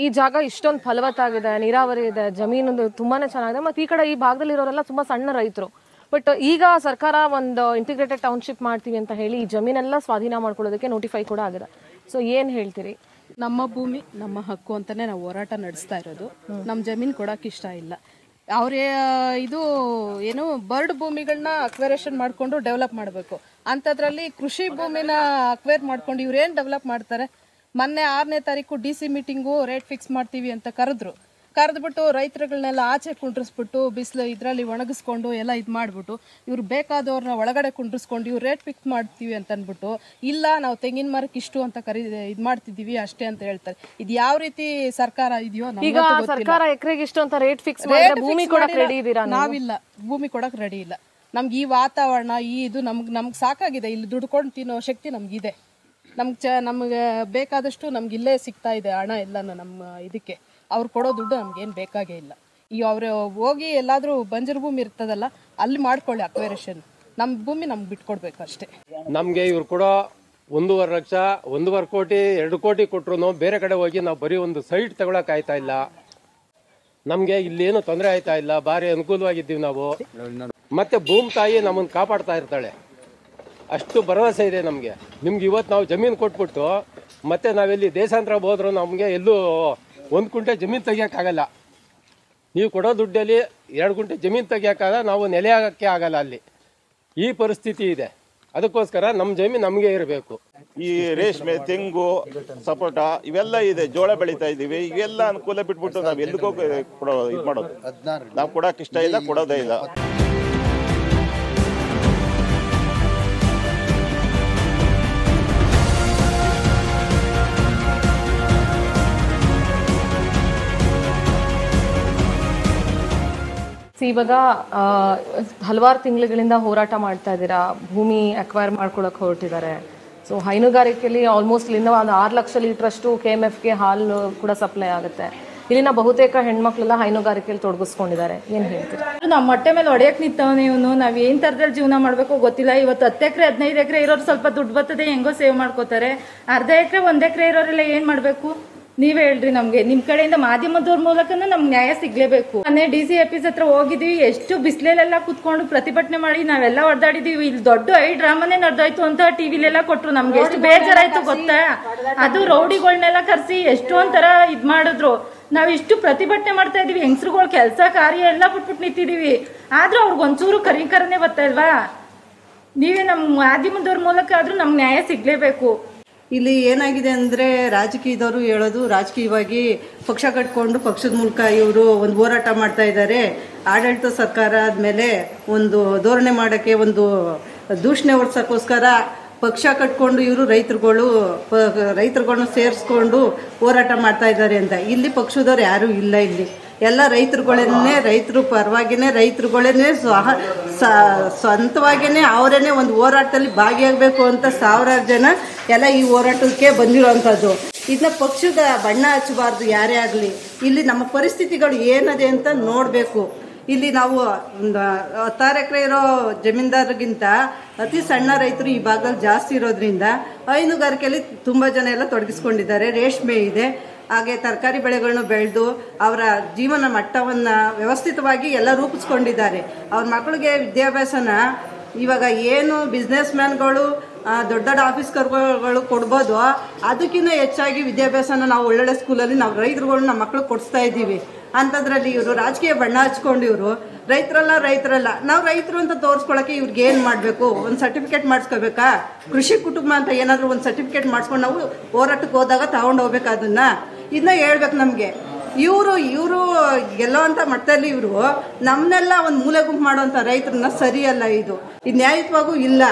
ಈ ಜಾಗ ಇಷ್ಟೊಂದು ಫಲವತ್ತಾಗಿದೆ, ನೀರಾವರಿ ಇದೆ, ಜಮೀನು ತುಂಬಾನೇ ಚೆನ್ನಾಗಿದೆ. ಮತ್ತು ಈ ಕಡೆ ಈ ಭಾಗದಲ್ಲಿ ಇರೋರೆಲ್ಲ ತುಂಬಾ ಸಣ್ಣ ರೈತರು. ಬಟ್ ಈಗ ಸರ್ಕಾರ ಒಂದು ಇಂಟಿಗ್ರೇಟೆಡ್ ಟೌನ್ಶಿಪ್ ಮಾಡ್ತೀವಿ ಅಂತ ಹೇಳಿ ಈ ಜಮೀನೆಲ್ಲ ಸ್ವಾಧೀನ ಮಾಡ್ಕೊಳ್ಳೋದಕ್ಕೆ ನೋಟಿಫೈ ಕೂಡ ಆಗಿದೆ. ಸೊ ಏನು ಹೇಳ್ತೀರಿ? ನಮ್ಮ ಭೂಮಿ ನಮ್ಮ ಹಕ್ಕು ಅಂತಾನೆ ನಾವು ಹೋರಾಟ ನಡೆಸ್ತಾ ಇರೋದು. ನಮ್ಮ ಜಮೀನು ಕೊಡೋಕೆ ಇಷ್ಟ ಇಲ್ಲ. ಅವ್ರೇ ಇದು ಏನು ಬರ್ಡ್ ಭೂಮಿಗಳನ್ನ ಅಕ್ವೇರೇಷನ್ ಮಾಡಿಕೊಂಡು ಡೆವಲಪ್ ಮಾಡಬೇಕು. ಅಂಥದ್ರಲ್ಲಿ ಕೃಷಿ ಭೂಮಿನ ಅಕ್ವೇರ್ ಮಾಡ್ಕೊಂಡು ಇವ್ರೇನು ಡೆವಲಪ್ ಮಾಡ್ತಾರೆ? ಮೊನ್ನೆ 6ನೇ ತಾರೀಕು DC ಮೀಟಿಂಗು ರೇಟ್ ಫಿಕ್ಸ್ ಮಾಡ್ತೀವಿ ಅಂತ ಕರೆದ್ಬಿಟ್ಟು ರೈತರುಗಳನ್ನೆಲ್ಲ ಆಚೆ ಕುಂಡ್ರಿಸ್ಬಿಟ್ಟು ಬಿಸಿಲು ಇದರಲ್ಲಿ ಒಣಗಿಸ್ಕೊಂಡು ಎಲ್ಲ ಇದು ಮಾಡಿಬಿಟ್ಟು ಇವ್ರು ಬೇಕಾದವ್ರನ್ನ ಒಳಗಡೆ ಕುಂಡ್ರಿಸ್ಕೊಂಡು ಇವ್ರು ರೇಟ್ ಫಿಕ್ಸ್ ಮಾಡ್ತೀವಿ ಅಂತ ಅಂದ್ಬಿಟ್ಟು, ಇಲ್ಲ ನಾವು ತೆಂಗಿನ ಮರಕ್ಕೆ ಇಷ್ಟು ಅಂತ ಇದು ಮಾಡ್ತಿದ್ದೀವಿ ಅಷ್ಟೇ ಅಂತ ಹೇಳ್ತಾರೆ. ಇದು ಯಾವ ರೀತಿ ಸರ್ಕಾರ ಇದೆಯೋ ಈಗ ಸರ್ಕಾರ ಎಕರೆಗೆ ಇಷ್ಟು ಅಂತ ರೇಟ್ ಫಿಕ್ಸ್ ಮಾಡಿದ್ರೆ ಭೂಮಿ ಕೊಡಕ್ಕೆ ರೆಡಿ ಇದ್ದೀರಾ? ನಾವಿಲ್ಲ, ಭೂಮಿ ಕೊಡಕ್ಕೆ ರೆಡಿ ಇಲ್ಲ. ನಮ್ಗೆ ಈ ವಾತಾವರಣ ಇದು ನಮ್ಗೆ ಸಾಕಾಗಿದೆ. ಇಲ್ಲಿ ದುಡ್ಕೊಂಡು ತಿನ್ನೋ ಶಕ್ತಿ ನಮಗಿದೆ. ನಮ್ಗೆ ಬೇಕಾದಷ್ಟು ನಮ್ಗೆ ಇಲ್ಲೇ ಸಿಗ್ತಾ ಇದೆ ಹಣ ಎಲ್ಲನೂ ನಮ್ಮ ಇದಕ್ಕೆ. ಅವ್ರು ಕೊಡೋ ದುಡ್ಡು ನಮ್ಗೇನು ಬೇಕಾಗೇ ಇಲ್ಲ. ಈಗ ಅವ್ರು ಹೋಗಿ ಎಲ್ಲಾದರೂ ಬಂಜರು ಭೂಮಿ ಇರ್ತದಲ್ಲ ಅಲ್ಲಿ ಮಾಡ್ಕೊಳ್ಳಿ ಅಕ್ವೇರೇಷನ್. ನಮ್ಮ ಭೂಮಿ ನಮ್ಗೆ ಬಿಟ್ಕೊಡ್ಬೇಕು ಅಷ್ಟೇ. ನಮಗೆ ಇವ್ರು ಕೊಡೋ 1.5 ಲಕ್ಷ 1.5 ಕೋಟಿ 2 ಕೋಟಿ ಕೊಟ್ಟರು ಬೇರೆ ಕಡೆ ಹೋಗಿ ನಾವು ಬರೀ ಒಂದು ಸೈಟ್ ತಗೊಳಕ್ ಆಯ್ತಾ ಇಲ್ಲ. ನಮಗೆ ಇಲ್ಲೇನು ತೊಂದರೆ ಆಯ್ತಾ ಇಲ್ಲ, ಭಾರಿ ಅನುಕೂಲವಾಗಿದ್ದೀವಿ ನಾವು. ಮತ್ತೆ ಭೂಮಿ ತಾಯಿ ನಮ್ಮನ್ನು ಕಾಪಾಡ್ತಾ ಇರ್ತಾಳೆ, ಅಷ್ಟು ಭರವಸೆ ಇದೆ ನಮಗೆ. ನಿಮ್ಗೆ ಇವತ್ತು ನಾವು ಜಮೀನು ಕೊಟ್ಬಿಟ್ಟು ಮತ್ತೆ ನಾವೆಲ್ಲಿ ದೇಶಾಂತರ ಹೋದ್ರೂ ನಮಗೆ ಎಲ್ಲೂ 1 ಗುಂಟೆ ಜಮೀನು ತೆಗಿಯೋಕ್ಕಾಗಲ್ಲ. ನೀವು ಕೊಡೋ ದುಡ್ಡಲ್ಲಿ 2 ಗುಂಟೆ ಜಮೀನು ತೆಗಿಯೋಕ್ಕಾಗಲ್ಲ, ನಾವು ನೆಲೆ ಆಗೋಕ್ಕೆ ಆಗಲ್ಲ. ಅಲ್ಲಿ ಈ ಪರಿಸ್ಥಿತಿ ಇದೆ. ಅದಕ್ಕೋಸ್ಕರ ನಮ್ಮ ಜಮೀನು ನಮಗೆ ಇರಬೇಕು. ಈ ರೇಷ್ಮೆ, ತೆಂಗು, ಸಪೋಟ ಇವೆಲ್ಲ ಇದೆ, ಜೋಳ ಬೆಳೀತಾ ಇದ್ದೀವಿ. ಇವೆಲ್ಲ ಅನುಕೂಲ ಬಿಟ್ಬಿಟ್ಟು ನಾವು ಎಲ್ಲಿಗೋ ಇದು ಮಾಡೋದು. ನಾವು ಕೊಡೋಕೆ ಇಷ್ಟ ಇಲ್ಲ, ಕೊಡೋದೇ ಇಲ್ಲ. ಇವಾಗ ಹಲವಾರು ತಿಂಗಳುಗಳಿಂದ ಹೋರಾಟ ಮಾಡ್ತಾ ಇದ್ದೀರಾ, ಭೂಮಿ ಅಕ್ವೈರ್ ಮಾಡ್ಕೊಳಕ್ಕೆ ಹೊರಟಿದ್ದಾರೆ. ಸೊ ಹೈನುಗಾರಿಕೆಯಲ್ಲಿ ಆಲ್ಮೋಸ್ಟ್ ಇಲ್ಲಿಂದ ಒಂದು 6 ಲಕ್ಷ ಲೀಟ್ರಷ್ಟು KMFಗೆ ಹಾಲು ಕೂಡ ಸಪ್ಲೈ ಆಗುತ್ತೆ. ಇಲ್ಲಿನ ಬಹುತೇಕ ಹೆಣ್ಮಕ್ಳೆಲ್ಲ ಹೈನುಗಾರಿಕೆಯಲ್ಲಿ ತೊಡಗಿಸ್ಕೊಂಡಿದ್ದಾರೆ. ಏನು ಹೇಳ್ತೀರಿ? ನಮ್ಮ ಹೊಟ್ಟೆ ಮೇಲೆ ಹೊಡೆಯಕ್ಕೆ ನಿಂತವನೇ ಇವನು. ನಾವು ಏನು ಥರದಲ್ಲಿ ಜೀವನ ಮಾಡಬೇಕು ಗೊತ್ತಿಲ್ಲ. ಇವತ್ತು 10 ಎಕರೆ 15 ಎಕರೆ ಇರೋರು ಸ್ವಲ್ಪ ದುಡ್ಡು ಬರ್ತದೆ, ಹೆಂಗೋ ಸೇವ್ ಮಾಡ್ಕೋತಾರೆ. ಅರ್ಧ ಎಕರೆ 1 ಎಕರೆ ಇರೋರೆಲ್ಲ ಏನು ಮಾಡಬೇಕು? ನೀವೇ ಹೇಳ್ರಿ. ನಮಗೆ ನಿಮ್ಮ ಕಡೆಯಿಂದ ಮಾಧ್ಯಮದವ್ರ ಮೂಲಕನೂ ನಮ್ಗೆ ನ್ಯಾಯ ಸಿಗಲೇಬೇಕು. ಮೊನ್ನೆ DC ಆಫೀಸ್ ಹತ್ರ ಹೋಗಿದ್ವಿ. ಎಷ್ಟು ಬಿಸಿಲೆಲ್ಲ ಕೂತ್ಕೊಂಡು ಪ್ರತಿಭಟನೆ ಮಾಡಿ ನಾವೆಲ್ಲ ಹೊಡೆದಾಡಿದೀವಿ. ಇಲ್ಲಿ ದೊಡ್ಡ ಡ್ರಾಮಾನೇ ನಡೆದಾಯ್ತು ಅಂತ ಟಿವಿಲೆಲ್ಲ ಕೊಟ್ರು. ನಮ್ಗೆ ಎಷ್ಟು ಬೇಜಾರಾಯ್ತು ಗೊತ್ತಾ? ಅದು ರೌಡಿಗಳನ್ನೆಲ್ಲ ಕರೆಸಿ ಎಷ್ಟೊಂಥರ ಇದು ಮಾಡಿದ್ರು. ನಾವು ಇಷ್ಟು ಪ್ರತಿಭಟನೆ ಮಾಡ್ತಾ ಇದೀವಿ. ಹೆಂಗಸ್ರುಗಳು ಕೆಲಸ ಕಾರ್ಯ ಎಲ್ಲ ಬಿಟ್ಬಿಟ್ಟು ನಿಂತಿದೀವಿ. ಆದ್ರೂ ಅವ್ರಿಗೊಂಚೂರು ಕರಿಕರನೇ ಬರ್ತಾ ಇಲ್ವಾ? ನೀವೇ ನಮ್ಮ ಮಾಧ್ಯಮದವ್ರ ಮೂಲಕ ಆದ್ರೂ ನಮ್ಗೆ ನ್ಯಾಯ ಸಿಗಲೇಬೇಕು. ಇಲ್ಲಿ ಏನಾಗಿದೆ ಅಂದರೆ ರಾಜಕೀಯದವರು ಹೇಳೋದು, ರಾಜಕೀಯವಾಗಿ ಪಕ್ಷ ಕಟ್ಕೊಂಡು ಪಕ್ಷದ ಮೂಲಕ ಇವರು ಒಂದು ಹೋರಾಟ ಮಾಡ್ತಾ ಇದ್ದಾರೆ. ಆಡಳಿತ ಸರ್ಕಾರ ಆದಮೇಲೆ ಒಂದು ಧೋರಣೆ ಮಾಡೋಕ್ಕೆ, ಒಂದು ದೂಷಣೆ ಹೊಡ್ಸೋಕ್ಕೋಸ್ಕರ ಪಕ್ಷ ಕಟ್ಕೊಂಡು ಇವರು ರೈತರುಗಳನ್ನ ಸೇರಿಸ್ಕೊಂಡು ಹೋರಾಟ ಮಾಡ್ತಾ ಇದ್ದಾರೆ ಅಂತ. ಇಲ್ಲಿ ಪಕ್ಷದವ್ರು ಯಾರೂ ಇಲ್ಲ. ಇಲ್ಲಿ ಎಲ್ಲ ರೈತರುಗಳನ್ನೇ, ರೈತರು ಪರವಾಗಿನೇ, ರೈತರುಗಳನ್ನೇ ಸ್ವಂತವಾಗಿಯೇ ಅವರೇನೆ ಒಂದು ಹೋರಾಟದಲ್ಲಿ ಭಾಗಿಯಾಗಬೇಕು ಅಂತ ಸಾವಿರಾರು ಜನ ಎಲ್ಲ ಈ ಹೋರಾಟಕ್ಕೆ ಬಂದಿರೋವಂಥದ್ದು. ಇದನ್ನ ಪಕ್ಷದ ಬಣ್ಣ ಹಚ್ಚಬಾರ್ದು ಯಾರೇ ಆಗಲಿ. ಇಲ್ಲಿ ನಮ್ಮ ಪರಿಸ್ಥಿತಿಗಳು ಏನಿದೆ ಅಂತ ನೋಡಬೇಕು. ಇಲ್ಲಿ ನಾವು 16 ಎಕರೆ ಇರೋ ಜಮೀನ್ದಾರರಿಗಿಂತ ಅತಿ ಸಣ್ಣ ರೈತರು ಈ ಭಾಗದಲ್ಲಿ ಜಾಸ್ತಿ ಇರೋದ್ರಿಂದ ಹೈನುಗಾರಿಕೆಯಲ್ಲಿ ತುಂಬ ಜನ ಎಲ್ಲ ತೊಡಗಿಸ್ಕೊಂಡಿದ್ದಾರೆ. ರೇಷ್ಮೆ ಇದೆ, ಹಾಗೆ ತರಕಾರಿ ಬೆಳೆಗಳನ್ನು ಬೆಳೆದು ಅವರ ಜೀವನ ಮಟ್ಟವನ್ನು ವ್ಯವಸ್ಥಿತವಾಗಿ ಎಲ್ಲ ರೂಪಿಸ್ಕೊಂಡಿದ್ದಾರೆ. ಅವ್ರ ಮಕ್ಕಳಿಗೆ ವಿದ್ಯಾಭ್ಯಾಸನ ಇವಾಗ ಏನು ಬಿಸ್ನೆಸ್ ಮ್ಯಾನ್ಗಳು ದೊಡ್ಡ ದೊಡ್ಡ ಆಫೀಸರ್ಗಳು ಕೊಡ್ಬೋದು, ಅದಕ್ಕಿಂತ ಹೆಚ್ಚಾಗಿ ವಿದ್ಯಾಭ್ಯಾಸನ ನಾವು ಒಳ್ಳೊಳ್ಳೆ ಸ್ಕೂಲಲ್ಲಿ ನಾವು ರೈತರುಗಳು ನಮ್ಮ ಮಕ್ಳಿಗೆ ಕೊಡಿಸ್ತಾ ಇದ್ದೀವಿ. ಅಂಥದ್ರಲ್ಲಿ ಇವರು ರಾಜಕೀಯ ಬಣ್ಣ ಹಚ್ಕೊಂಡು ಇವರು ರೈತರಲ್ಲ ನಾವು ರೈತರು ಅಂತ ತೋರಿಸ್ಕೊಳ್ಳೋಕ್ಕೆ ಇವ್ರಿಗೆ ಏನು ಮಾಡಬೇಕು? ಒಂದು ಸರ್ಟಿಫಿಕೇಟ್ ಮಾಡಿಸ್ಕೋಬೇಕಾ? ಕೃಷಿ ಕುಟುಂಬ ಅಂತ ಏನಾದರೂ ಒಂದು ಸರ್ಟಿಫಿಕೇಟ್ ಮಾಡಿಸ್ಕೊಂಡು ನಾವು ಹೋರಾಟಕ್ಕೆ ಹೋದಾಗ ತಗೊಂಡು ಹೋಗ್ಬೇಕು. ಇದನ್ನ ಹೇಳ್ಬೇಕು ನಮಗೆ. ಇವರು ಗೆಲ್ಲೋವಂಥ ಮಟ್ಟದಲ್ಲಿ ಇವರು ನಮ್ಮನ್ನೆಲ್ಲ ಒಂದು ಮೂಲೆ ಗುಂಪು ಮಾಡೋವಂಥ ರೈತರನ್ನ ಸರಿಯಲ್ಲ. ಇದು ನ್ಯಾಯಯುತವಾಗೂ ಇಲ್ಲ.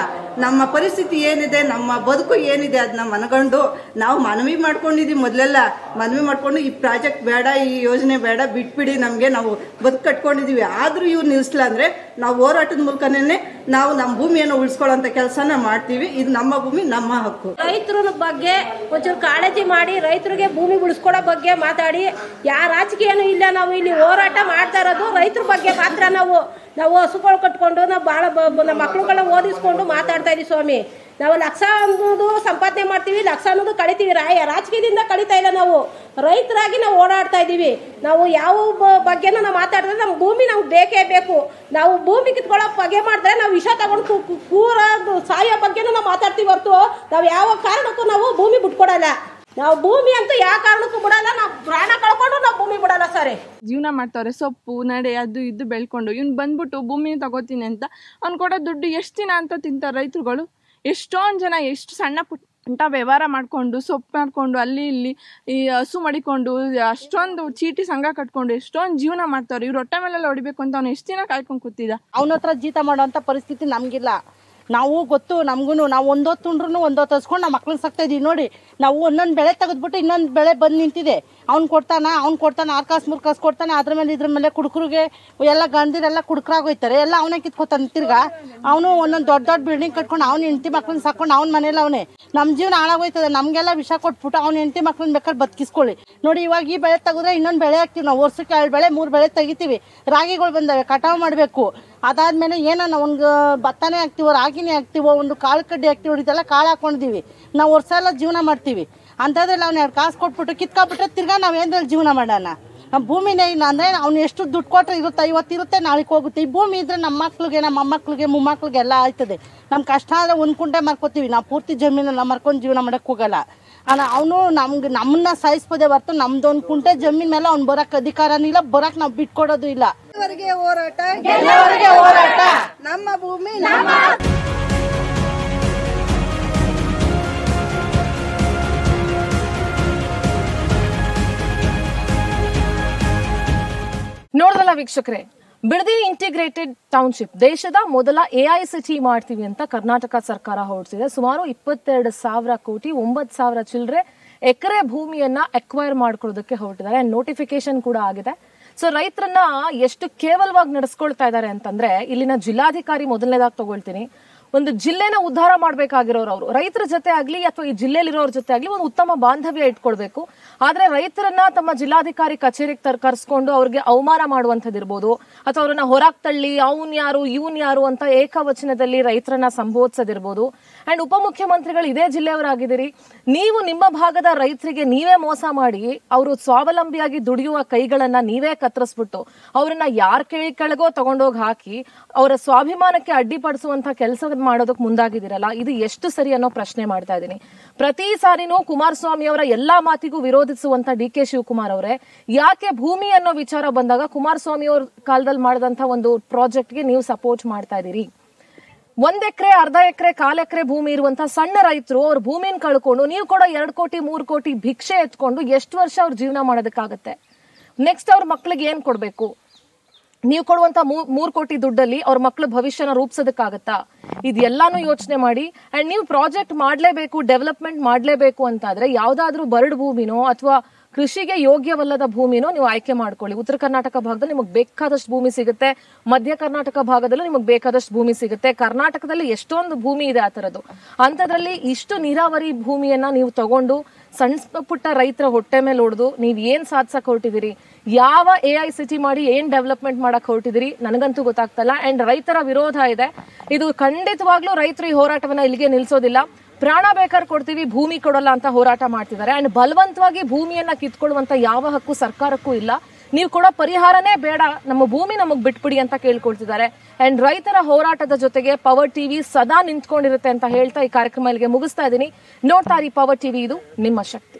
ನಮ್ಮ ಪರಿಸ್ಥಿತಿ ಏನಿದೆ, ನಮ್ಮ ಬದುಕು ಏನಿದೆ ಅದನ್ನ ಮನಗಂಡು ನಾವು ಮನವಿ ಮಾಡ್ಕೊಂಡಿದ್ದೀವಿ. ಮೊದಲೆಲ್ಲ ಮನವಿ ಮಾಡ್ಕೊಂಡು ಈ ಪ್ರಾಜೆಕ್ಟ್ ಬೇಡ, ಈ ಯೋಜನೆ ಬೇಡ, ಬಿಟ್ಬಿಡಿ, ನಮಗೆ ನಾವು ಬದುಕು ಕಟ್ಕೊಂಡಿದ್ದೀವಿ. ಆದರೂ ಇವ್ರು ನಿಲ್ಲಿಸಲ್ಲ ಅಂದರೆ ನಾವು ಹೋರಾಟದ ಮೂಲಕನೇ ನಾವು ನಮ್ಮ ಭೂಮಿಯನ್ನು ಉಳಿಸ್ಕೊಳ್ಳೋಂಥ ಕೆಲಸನ ಮಾಡ್ತೀವಿ. ಇದು ನಮ್ಮ ಭೂಮಿ, ನಮ್ಮ ಹಕ್ಕು. ರೈತರ ಬಗ್ಗೆ ಒಂಚೂರು ಕಾಳಜಿ ಮಾಡಿ ರೈತರಿಗೆ ಭೂಮಿ ಉಳಿಸ್ಕೊಡೋ ಬಗ್ಗೆ ಮಾತಾಡಿ. ಯಾವ ರಾಜಕೀಯನೂ ಇಲ್ಲ. ನಾವು ಇಲ್ಲಿ ಹೋರಾಟ ಮಾಡ್ತಾ ಇರೋದು ರೈತರ ಬಗ್ಗೆ ಮಾತ್ರ. ನಾವು ಹಸುಗಳು ಕಟ್ಕೊಂಡು ನಾವು ಭಾಳ ನಮ್ಮ ಮಕ್ಳುಗಳನ್ನ ಓದಿಸ್ಕೊಂಡು ಮಾತಾಡ್ತಾ ಇದೀವಿ ಸ್ವಾಮಿ. ನಾವು ಲಕ್ಷ ಅನ್ನೋದು ಸಂಪಾದನೆ ಮಾಡ್ತೀವಿ, ಲಕ್ಷ ಅನ್ನೋದು ಕಳಿತೀವಿ. ರಾಜಕೀಯದಿಂದ ಕಳೀತಾ ಇಲ್ಲ. ನಾವು ರೈತರಾಗಿ ನಾವು ಓಡಾಡ್ತಾ ಇದ್ದೀವಿ. ನಾವು ಯಾವ ಬಗ್ಗೆನೂ ನಾವು ಮಾತಾಡಿದ್ರೆ ನಮ್ಮ ಭೂಮಿ ನಮ್ಗೆ ಬೇಕೇ ಬೇಕು. ನಾವು ಭೂಮಿ ಕಿತ್ಕೊಳ್ಳೋ ಬಗೆ ಮಾಡಿದ್ರೆ ನಾವು ವಿಷ ತಗೊಂಡು ಕೂರ ಸಾಯೋ ಬಗ್ಗೆನೂ ನಾವು ಮಾತಾಡ್ತೀವಿ ಹೊರತು ನಾವು ಯಾವ ಕಾರಣಕ್ಕೂ ನಾವು ಭೂಮಿ ಬಿಟ್ಕೊಡಲ್ಲ. ನಾವು ಭೂಮಿ ಅಂತ ಯಾವ ಕಾರಣಕ್ಕೂ ಬಿಡಲ್ಲ. ನಾವು ಪ್ರಾಣ ಕಳ್ಕೊಂಡು ನಾವು ಭೂಮಿ ಬಿಡಲ್ಲ ಸರಿ. ಜೀವನ ಮಾಡ್ತಾವ್ರೆ, ಸೊಪ್ಪು ನಡೆ ಅದು ಇದು ಬೆಳ್ಕೊಂಡು ಇವ್ನು ಬಂದ್ಬಿಟ್ಟು ಭೂಮಿ ತಗೋತೀನಿ ಅಂತ ಅವ್ನು ಕೊಡೋ ದುಡ್ಡು ಎಷ್ಟು ದಿನ ಅಂತ ತಿಂತಾರೆ ರೈತರುಗಳು. ಎಷ್ಟೊಂದು ಜನ ಎಷ್ಟು ಸಣ್ಣ ಪುಟ್ಟ ವ್ಯವಹಾರ ಮಾಡಿಕೊಂಡು ಸೊಪ್ಪು ಮಾಡ್ಕೊಂಡು ಅಲ್ಲಿ ಇಲ್ಲಿ ಈ ಹಸು ಮಡಿಕೊಂಡು ಅಷ್ಟೊಂದು ಚೀಟಿ ಸಂಘ ಕಟ್ಕೊಂಡು ಎಷ್ಟೊಂದು ಜೀವನ ಮಾಡ್ತಾವ್ರೆ. ಇವ್ರು ಹೊಟ್ಟೆ ಮೇಲೆಲ್ಲ ಹೊಡಿಬೇಕು ಅಂತ ಅವ್ನು ಎಷ್ಟು ದಿನ ಕಾಯ್ಕೊಂಡು ಕೂತಿದ್ದ. ಅವನ ಹತ್ರ ಜೀತ ಮಾಡೋಂಥ ಪರಿಸ್ಥಿತಿ ನಮಗಿಲ್ಲ. ನಾವು ಗೊತ್ತು ನಮಗೂ, ನಾವು ಒಂದೊತ್ತು ಉಂಡ್ರು ಒಂದೊತ್ತು ಹಸ್ಕೊಂಡು ನಾವು ಮಕ್ಳನ್ನ ಸಾಕ್ತಾ ಇದೀವಿ. ನೋಡಿ, ನಾವು ಒಂದೊಂದು ಬೆಳೆ ತೆಗೆದ್ಬಿಟ್ಟು ಇನ್ನೊಂದು ಬೆಳೆ ಬಂದು ನಿಂತಿದೆ. ಅವ್ನು ಕೊಡ್ತಾನೆ 6 ಕಾಸು 3 ಕಾಸು ಕೊಡ್ತಾನೆ. ಅದ್ರ ಮೇಲೆ ಇದ್ರ ಮೇಲೆ ಕುಡುಕರಿಗೆ ಎಲ್ಲ ಗಂಡಿರೆಲ್ಲ ಕುಡುಕರಾಗೋಯ್ತಾರೆ. ಎಲ್ಲ ಅವನೇ ಕಿತ್ಕೋತಾನೆ. ತಿರ್ಗಾ ಅವನು ಒಂದೊಂದು ದೊಡ್ಡ ದೊಡ್ಡ ಬಿಲ್ಡಿಂಗ್ ಕಟ್ಕೊಂಡು ಅವ್ನ ಹೆಂಡತಿ ಮಕ್ಳನ್ನ ಸಾಕೊಂಡು ಅವ್ನ ಮನೇಲಿ ಅವನೇ. ನಮ್ಮ ಜೀವನ ಹಾಳಾಗೋಯ್ತದೆ. ನಮಗೆಲ್ಲ ವಿಷ ಕೊಟ್ಬಿಟ್ಟು ಅವ್ನ ಹೆಂಡತಿ ಮಕ್ಳನ್ನ ಬೇಕಾದ್ರೆ ಬದುಕಿಸ್ಕೊಳ್ಳಿ. ನೋಡಿ, ಇವಾಗ ಈ ಬೆಳೆ ತೆಗೆದ್ರೆ ಇನ್ನೊಂದು ಬೆಳೆ ಹಾಕ್ತೀವಿ ನಾವು. ವರ್ಷಕ್ಕೆ 2 ಬೆಳೆ 3 ಬೆಳೆ ತೆಗಿತೀವಿ. ರಾಗಿಗಳು ಬಂದವೆ, ಕಟಾವು ಮಾಡಬೇಕು. ಅದಾದ್ಮೇಲೆ ಏನೋ ಒಂದು ಭತ್ತನೇ ಹಾಕ್ತೀವೋ, ರಾಗಿನೇ ಹಾಕ್ತೀವೋ, ಒಂದು ಕಾಳು ಕಡ್ಡಿ ಹಾಕ್ತೀವೋ, ಇದೆಲ್ಲ ಕಾಳು ಹಾಕೊಂಡಿದ್ದೀವಿ. ನಾವು ವರ್ಷ ಎಲ್ಲ ಜೀವನ ಮಾಡ್ತೀವಿ. ಅಂಥದ್ರಲ್ಲಿ ಅವ್ನು 2 ಕಾಸು ಕೊಟ್ಬಿಟ್ಟು ಕಿತ್ಕೊಬಿಟ್ರೆ ತಿರ್ಗಾ ನಾವು ಏನ್ರಲ್ಲಿ ಜೀವನ ಮಾಡೋಣ? ನಮ್ಮ ಭೂಮಿನೇ ಇಲ್ಲ ಅಂದರೆ ಅವ್ನು ಎಷ್ಟು ದುಡ್ಡು ಕೊಟ್ಟರೆ ಇರುತ್ತೆ, ಇವತ್ತಿರುತ್ತೆ, ನಾಳೆಗೆ ಹೋಗುತ್ತೆ. ಈ ಭೂಮಿ ಇದ್ದರೆ ನಮ್ಮ ಮಕ್ಳಿಗೆ, ನಮ್ಮ ಮೊಮ್ಮಕ್ಳಿಗೆ, ಮೊಮ್ಮಕ್ಳಿಗೆ ಎಲ್ಲ ಆಯ್ತದೆ. ನಮ್ಮ ಕಷ್ಟ ಆದರೆ ಒಂದು ಕುಂಟೆ ಮಾರ್ಕೋತೀವಿ. ನಾವು ಪೂರ್ತಿ ಜಮೀನೆಲ್ಲ ಮಾರ್ಕೊಂಡು ಜೀವನ ಮಾಡೋಕ್ಕೆ ಹೋಗಲ್ಲ. ಅವನು ನಮ್ಮನ್ನ ಸಾಯಿಸ್ಬೋದೇ ಹೊರತು ನಮ್ದೊಂದು ಕುಂಟೆ ಜಮೀನ್ ಮೇಲೆ ಅವ್ನು ಬರೋಕ್ಕೆ ಅಧಿಕಾರನೂ ಇಲ್ಲ, ಬರೋಕ್ಕೆ ನಾವು ಬಿಟ್ಕೊಡೋದು ಇಲ್ಲ. ಹೋರಾಟ ನಮ್ಮ ಭೂಮಿ ನೋಡಿದ್ರಲ್ಲ ವೀಕ್ಷಕರೇ, ಬಿಡದಿ ಇಂಟಿಗ್ರೇಟೆಡ್ ಟೌನ್ಶಿಪ್ ದೇಶದ ಮೊದಲ AICT ಮಾಡ್ತೀವಿ ಅಂತ ಕರ್ನಾಟಕ ಸರ್ಕಾರ ಹೊರಡಿಸಿದೆ. ಸುಮಾರು 22,000 ಕೋಟಿ 9,000 ಚಿಲ್ಲರೆ ಎಕರೆ ಭೂಮಿಯನ್ನ ಅಕ್ವೈರ್ ಮಾಡ್ಕೊಳ್ಳೋದಕ್ಕೆ ಹೊರಟಿದ್ದಾರೆ. ನೋಟಿಫಿಕೇಶನ್ ಕೂಡ ಆಗಿದೆ. ಸೊ ರೈತರನ್ನ ಎಷ್ಟು ಕೇವಲವಾಗಿ ನಡೆಸ್ಕೊಳ್ತಾ ಇದ್ದಾರೆ ಅಂತಂದ್ರೆ, ಇಲ್ಲಿನ ಜಿಲ್ಲಾಧಿಕಾರಿ ಮೊದಲನೇದಾಗಿ ತಗೊಳ್ತೀನಿ. ಒಂದು ಜಿಲ್ಲೆನ ಉದ್ಧಾರ ಮಾಡ್ಬೇಕಾಗಿರೋರು ಅವರು ರೈತರ ಜೊತೆ ಆಗ್ಲಿ ಅಥವಾ ಈ ಜಿಲ್ಲೆಯಲ್ಲಿರೋರ ಜೊತೆ ಆಗ್ಲಿ ಒಂದು ಉತ್ತಮ ಬಾಂಧವ್ಯ ಇಟ್ಕೊಳ್ಬೇಕು. ಆದ್ರೆ ರೈತರನ್ನ ತಮ್ಮ ಜಿಲ್ಲಾಧಿಕಾರಿ ಕಚೇರಿಗೆ ಕರ್ಸ್ಕೊಂಡು ಅವ್ರಿಗೆ ಅವಮಾನ ಮಾಡುವಂಥದ್ದಿರ್ಬೋದು, ಅಥವಾ ಅವ್ರನ್ನ ಹೊರಗೆ ತಳ್ಳಿ ಅವ್ನ್ ಯಾರು ಇವನ್ ಯಾರು ಅಂತ ಏಕವಚನದಲ್ಲಿ ರೈತರನ್ನ ಸಂಬೋಧಿಸೋದಿರ್ಬೋದು. ಅಂಡ್ ಉಪಮುಖ್ಯಮಂತ್ರಿಗಳು ಇದೇ ಜಿಲ್ಲೆಯವರಾಗಿದ್ದೀರಿ. ನೀವು ನಿಮ್ಮ ಭಾಗದ ರೈತರಿಗೆ ನೀವೇ ಮೋಸ ಮಾಡಿ ಅವರು ಸ್ವಾವಲಂಬಿಯಾಗಿ ದುಡಿಯುವ ಕೈಗಳನ್ನ ನೀವೇ ಕತ್ತರಿಸ್ಬಿಟ್ಟು ಅವ್ರನ್ನ ಯಾರ ಕೆಳಗೋ ತಗೊಂಡೋಗಿ ಹಾಕಿ ಅವರ ಸ್ವಾಭಿಮಾನಕ್ಕೆ ಅಡ್ಡಿಪಡಿಸುವಂತ ಕೆಲಸ ಮಾಡೋದಕ್ಕೆ ಮುಂದಾಗಿದ್ದೀರಲ್ಲ, ಇದು ಎಷ್ಟು ಸರಿ ಅನ್ನೋ ಪ್ರಶ್ನೆ ಮಾಡ್ತಾ ಇದ್ದೀನಿ. ಪ್ರತಿ ಸಾರಿನೂ ಕುಮಾರಸ್ವಾಮಿ ಅವರ ಎಲ್ಲಾ ಮಾತಿಗೂ ವಿರೋಧಿಸುವಂತ DK ಶಿವಕುಮಾರ್ ಅವರೇ, ಯಾಕೆ ಭೂಮಿ ಅನ್ನೋ ವಿಚಾರ ಬಂದಾಗ ಕುಮಾರಸ್ವಾಮಿ ಅವ್ರ ಕಾಲದಲ್ಲಿ ಮಾಡಿದಂತ ಒಂದು ಪ್ರಾಜೆಕ್ಟ್ಗೆ ನೀವು ಸಪೋರ್ಟ್ ಮಾಡ್ತಾ ಇದೀರಿ? 1 ಎಕರೆ, ಅರ್ಧ ಎಕರೆ, 1/4 ಎಕರೆ ಭೂಮಿ ಇರುವಂತ ಸಣ್ಣ ರೈತರು ಅವ್ರ ಭೂಮಿನ ಕಳ್ಕೊಂಡು ನೀವು ಕೂಡ 2 ಕೋಟಿ 3 ಕೋಟಿ ಭಿಕ್ಷೆ ಎತ್ಕೊಂಡು ಎಷ್ಟು ವರ್ಷ ಅವ್ರ ಜೀವನ ಮಾಡೋದಕ್ಕಾಗತ್ತೆ? ನೆಕ್ಸ್ಟ್ ಅವ್ರ ಮಕ್ಳಿಗೆ ಏನ್ ಕೊಡ್ಬೇಕು? ನೀವು ಕೊಡುವಂತ 3 ಕೋಟಿ ದುಡ್ಡಲ್ಲಿ ಅವ್ರ ಮಕ್ಳ ಭವಿಷ್ಯನ ರೂಪಿಸೋದಕ್ಕಾಗತ್ತಾ? ಇದೆಲ್ಲಾನು ಯೋಚನೆ ಮಾಡಿ. ಅಂಡ್ ನೀವು ಪ್ರಾಜೆಕ್ಟ್ ಮಾಡ್ಲೇಬೇಕು, ಡೆವಲಪ್ಮೆಂಟ್ ಮಾಡ್ಲೇಬೇಕು ಅಂತಾದ್ರೆ ಯಾವ್ದಾದ್ರು ಬರಡು ಭೂಮಿನೋ ಅಥವಾ ಕೃಷಿಗೆ ಯೋಗ್ಯವಲ್ಲದ ಭೂಮಿನೋ ನೀವು ಆಯ್ಕೆ ಮಾಡ್ಕೊಳ್ಳಿ. ಉತ್ತರ ಕರ್ನಾಟಕ ಭಾಗದಲ್ಲಿ ನಿಮಗೆ ಬೇಕಾದಷ್ಟು ಭೂಮಿ ಸಿಗುತ್ತೆ, ಮಧ್ಯ ಕರ್ನಾಟಕ ಭಾಗದಲ್ಲೂ ನಿಮಗೆ ಬೇಕಾದಷ್ಟು ಭೂಮಿ ಸಿಗುತ್ತೆ. ಕರ್ನಾಟಕದಲ್ಲಿ ಎಷ್ಟೊಂದು ಭೂಮಿ ಇದೆ ಆ ತರದ್ದು. ಅಂತದ್ರಲ್ಲಿ ಇಷ್ಟು ನೀರಾವರಿ ಭೂಮಿಯನ್ನ ನೀವು ತಗೊಂಡು ಸಣ್ಣ ಪುಟ್ಟ ರೈತರ ಹೊಟ್ಟೆ ಮೇಲೆ ಹೊಡೆದು ನೀವ್ ಏನ್ ಸಾಧಿಸಕ್ ಹೊರಟಿದ್ದೀರಿ, ಯಾವ AICT ಮಾಡಿ ಏನ್ ಡೆವಲಪ್ಮೆಂಟ್ ಮಾಡಕ್ ಹೊರಟಿದ್ದೀರಿ ನನಗಂತೂ ಗೊತ್ತಾಗ್ತಲ್ಲ. ಅಂಡ್ ರೈತರ ವಿರೋಧ ಇದೆ. ಇದು ಖಂಡಿತವಾಗ್ಲೂ ರೈತರು ಈ ಹೋರಾಟವನ್ನ ಇಲ್ಲಿಗೆ ನಿಲ್ಸೋದಿಲ್ಲ. ಪ್ರಾಣ ಬೇಕಾದ್ರೆ ಕೊಡ್ತೀವಿ, ಭೂಮಿ ಕೊಡಲ್ಲ ಅಂತ ಹೋರಾಟ ಮಾಡ್ತಿದ್ದಾರೆ. ಅಂಡ್ ಬಲವಂತವಾಗಿ ಭೂಮಿಯನ್ನ ಕಿತ್ಕೊಳ್ಳುವಂತ ಯಾವ ಹಕ್ಕು ಸರ್ಕಾರಕ್ಕೂ ಇಲ್ಲ. ನೀವು ಕೊಡೋ ಪರಿಹಾರನೇ ಬೇಡ, ನಮ್ಮ ಭೂಮಿ ನಮಗ್ ಬಿಟ್ಬಿಡಿ ಅಂತ ಕೇಳ್ಕೊಳ್ತಿದ್ದಾರೆ. ಅಂಡ್ ರೈತರ ಹೋರಾಟದ ಜೊತೆಗೆ ಪವರ್ ಟಿವಿ ಸದಾ ನಿಂತ್ಕೊಂಡಿರುತ್ತೆ ಅಂತ ಹೇಳ್ತಾ ಈ ಕಾರ್ಯಕ್ರಮ ಇಲ್ಲಿಗೆ ಮುಗಿಸ್ತಾ ಇದ್ದೀನಿ. ನೋಡ್ತಾ ಇರಿ ಪವರ್ ಟಿವಿ, ಇದು ನಿಮ್ಮ ಶಕ್ತಿ.